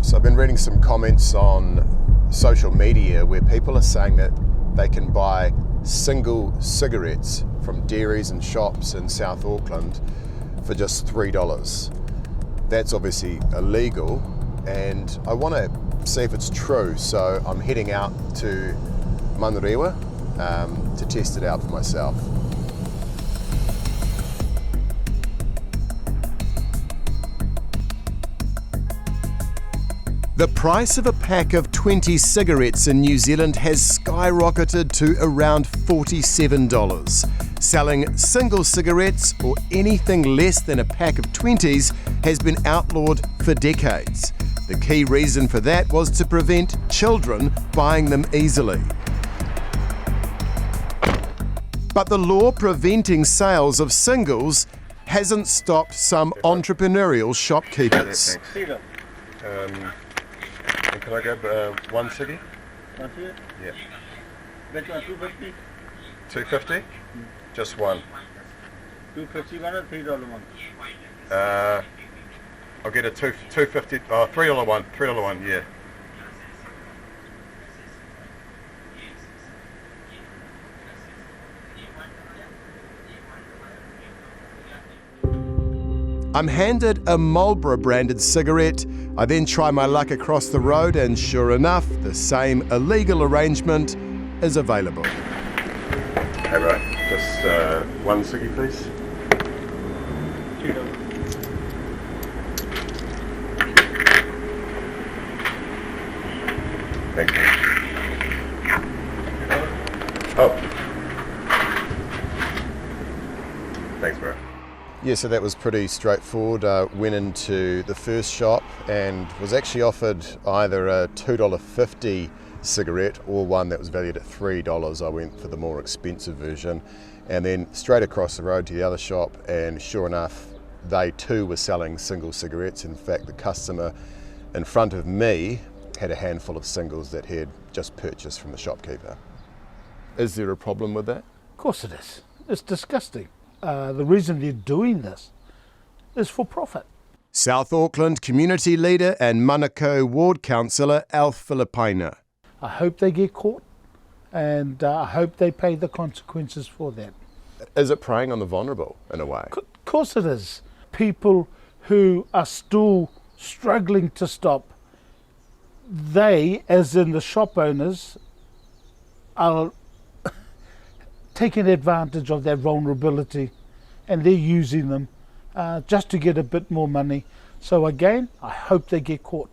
So I've been reading some comments on social media where people are saying that they can buy single cigarettes from dairies and shops in South Auckland for just $3. That's obviously illegal, and I want to see if it's true, so I'm heading out to Manurewa to test it out for myself. The price of a pack of 20 cigarettes in New Zealand has skyrocketed to around $47. Selling single cigarettes or anything less than a pack of 20s has been outlawed for decades. The key reason for that was to prevent children buying them easily. But the law preventing sales of singles hasn't stopped some entrepreneurial shopkeepers. Can I grab one ciggy? One ciggy? Yeah. Which one, 250? 250? Just one. 250 one or $3 one? I'll get a 250, $3 one, $3 one, yeah. I'm handed a Marlboro branded cigarette. I then try my luck across the road, and sure enough, the same illegal arrangement is available. Hey bro, just one ciggy please. $3. Thank you. Oh. Thanks bro. Yeah, so that was pretty straightforward. Went into the first shop and was actually offered either a $2.50 cigarette or one that was valued at $3. I went for the more expensive version, and then straight across the road to the other shop, and sure enough, they too were selling single cigarettes. In fact, the customer in front of me had a handful of singles that he had just purchased from the shopkeeper. Is there a problem with that? Of course it is. It's disgusting. The reason they're doing this is for profit. South Auckland community leader and Manukau ward councillor Alf Filipina. I hope they get caught, and I hope they pay the consequences for that. Is it preying on the vulnerable in a way? Of course it is. People who are still struggling to stop, they, as in the shop owners, are taking advantage of that vulnerability, and they're using them just to get a bit more money. So again, I hope they get caught.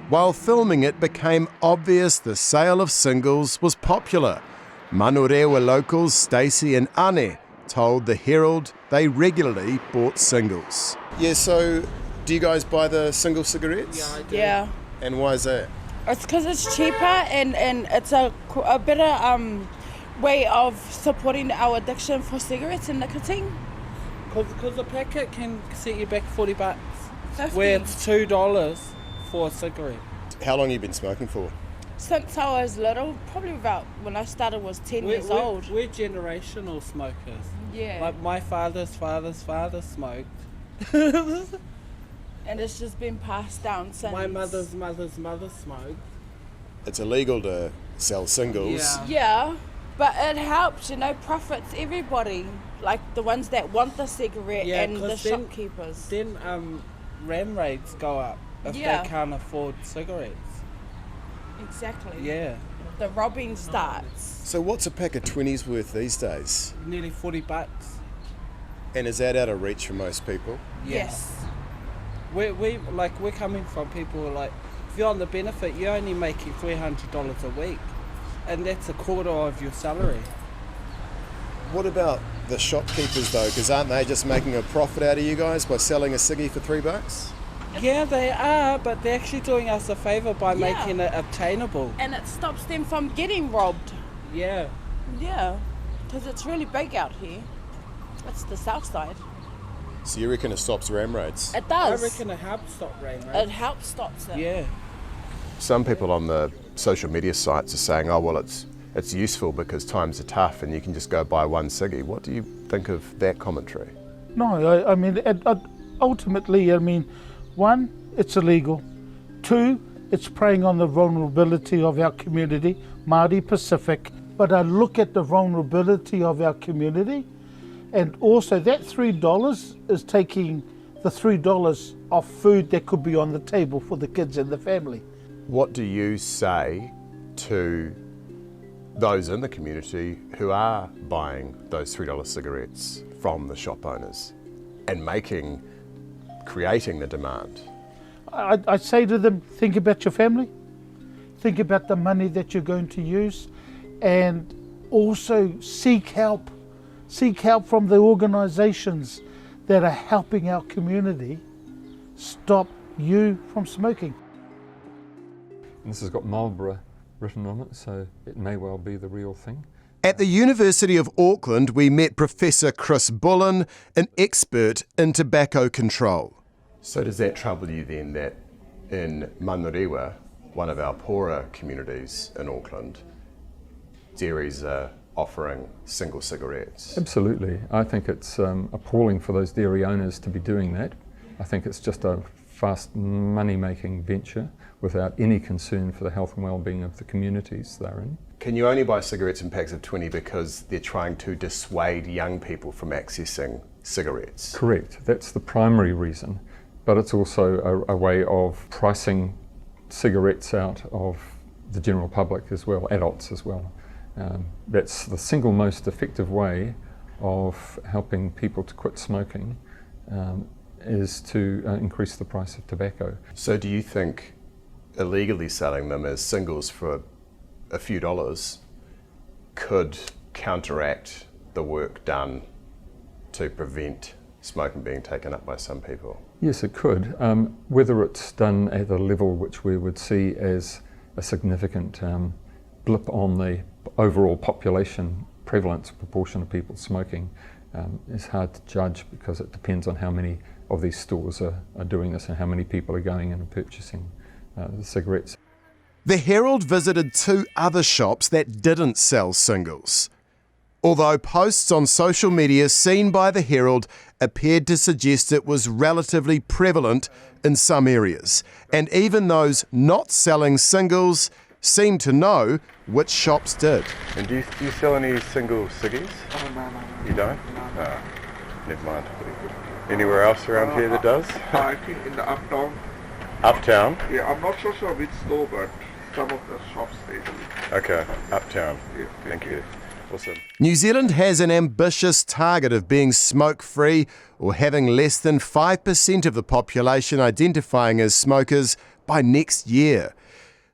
While filming it became obvious the sale of singles was popular. Manurewa locals Stacey and Ane told the Herald they regularly bought singles. Yeah, so do you guys buy the single cigarettes? Yeah, I do. Yeah. And why is that? It's because it's cheaper and it's a better way of supporting our addiction for cigarettes and nicotine. Because a packet can set you back $40, 50. where it's $2 for a cigarette. How long have you been smoking for? Since I was little, probably about when I started was 10 years old. We're generational smokers. Yeah. Like my father's smoked. And it's just been passed down since. My mother's mother smoked. It's illegal to sell singles. Yeah. Yeah, but it helps, profits everybody. Like the ones that want the cigarette and the shopkeepers. Then ram rates go up if they can't afford cigarettes. Exactly. Yeah. The robbing starts. So what's a pack of 20s worth these days? Nearly $40. And is that out of reach for most people? Yes. We're coming from people who are like, if you're on the benefit, you're only making $300 a week, and that's a quarter of your salary. What about the shopkeepers though? Because aren't they just making a profit out of you guys by selling a ciggy for $3? Yeah, they are, but they're actually doing us a favour by making it obtainable. And it stops them from getting robbed. Yeah. Yeah, because it's really big out here. It's the south side. So you reckon it stops ram raids? It does. I reckon it helps stop ram raids. It helps stops it. Yeah. Some people on the social media sites are saying, oh well, it's useful because times are tough and you can just go buy one ciggy. What do you think of that commentary? No, I mean, ultimately, one, it's illegal. 2, it's preying on the vulnerability of our community, Māori Pacific. But I look at the vulnerability of our community, and also that $3 is taking the $3 off food that could be on the table for the kids and the family. What do you say to those in the community who are buying those $3 cigarettes from the shop owners and creating the demand? I say to them, think about your family, think about the money that you're going to use, and also seek help from the organisations that are helping our community stop you from smoking. And this has got Marlborough written on it, so it may well be the real thing. At the University of Auckland, we met Professor Chris Bolan, an expert in tobacco control. So does that trouble you then that in Manurewa, one of our poorer communities in Auckland, dairies are offering single cigarettes? Absolutely. I think it's appalling for those dairy owners to be doing that. I think it's just a fast money-making venture without any concern for the health and well-being of the communities they're in. Can you only buy cigarettes in packs of 20 because they're trying to dissuade young people from accessing cigarettes? Correct. That's the primary reason. But it's also a way of pricing cigarettes out of the general public as well, adults as well. That's the single most effective way of helping people to quit smoking, is to increase the price of tobacco. So do you think illegally selling them as singles for a few dollars could counteract the work done to prevent smoking being taken up by some people? Yes, it could. Whether it's done at a level which we would see as a significant blip on the overall population prevalence proportion of people smoking is hard to judge, because it depends on how many of these stores are doing this and how many people are going in and purchasing the cigarettes. The Herald visited 2 other shops that didn't sell singles, although posts on social media seen by the Herald appeared to suggest it was relatively prevalent in some areas, and even those not selling singles seemed to know which shops did. And do you sell any single ciggies? Oh, no. You don't? No. Never mind. Anywhere else around here that does? I think in the uptown. Uptown? Yeah, I'm not so sure which store, but some of the shops they do. Okay, uptown. Yeah, Thank you. Awesome. New Zealand has an ambitious target of being smoke-free, or having less than 5% of the population identifying as smokers by next year.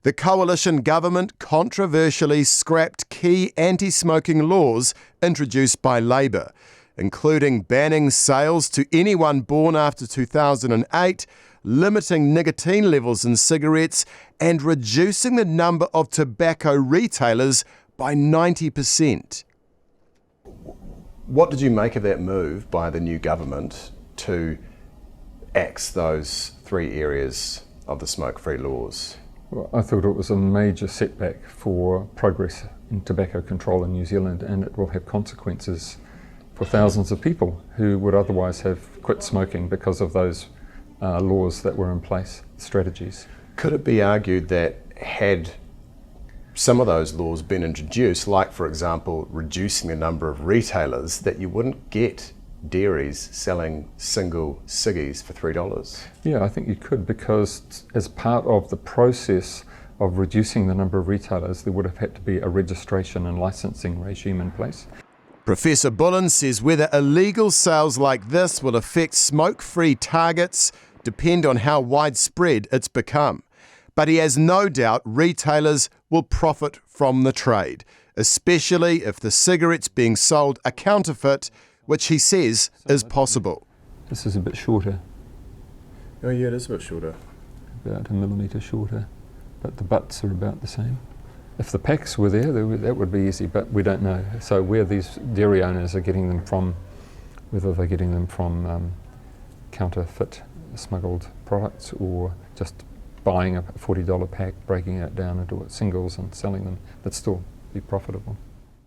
The coalition government controversially scrapped key anti-smoking laws introduced by Labour, including banning sales to anyone born after 2008, limiting nicotine levels in cigarettes, and reducing the number of tobacco retailers by 90%. What did you make of that move by the new government to axe those 3 areas of the smoke-free laws? Well, I thought it was a major setback for progress in tobacco control in New Zealand, and it will have consequences for thousands of people who would otherwise have quit smoking because of those laws that were in place, strategies. Could it be argued that had some of those laws been introduced, like for example reducing the number of retailers, that you wouldn't get dairies selling single ciggies for $3? Yeah, I think you could, because as part of the process of reducing the number of retailers, there would have had to be a registration and licensing regime in place. Professor Bolan says whether illegal sales like this will affect smoke-free targets depend on how widespread it's become. But he has no doubt retailers will profit from the trade, especially if the cigarettes being sold are counterfeit, which he says is possible. This is a bit shorter, Oh yeah, it is a bit shorter. about a millimetre shorter, but the butts are about the same. If the packs were there, that would be easy, but we don't know. So where these dairy owners are getting them from, whether they're getting them from counterfeit smuggled products or just buying a $40 pack, breaking it down into singles and selling them, that'd still be profitable.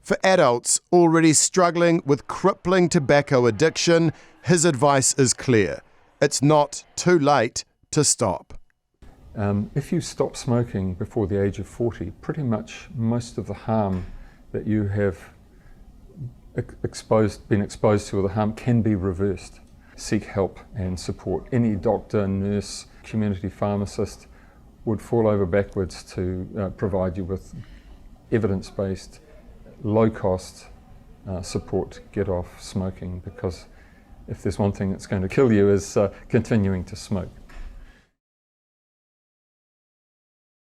For adults already struggling with crippling tobacco addiction, his advice is clear. It's not too late to stop. If you stop smoking before the age of 40, pretty much most of the harm that you have been exposed to, or the harm, can be reversed. Seek help and support. Any doctor, nurse, community pharmacist would fall over backwards to provide you with evidence-based, low-cost support to get off smoking, because if there's one thing that's going to kill you is continuing to smoke.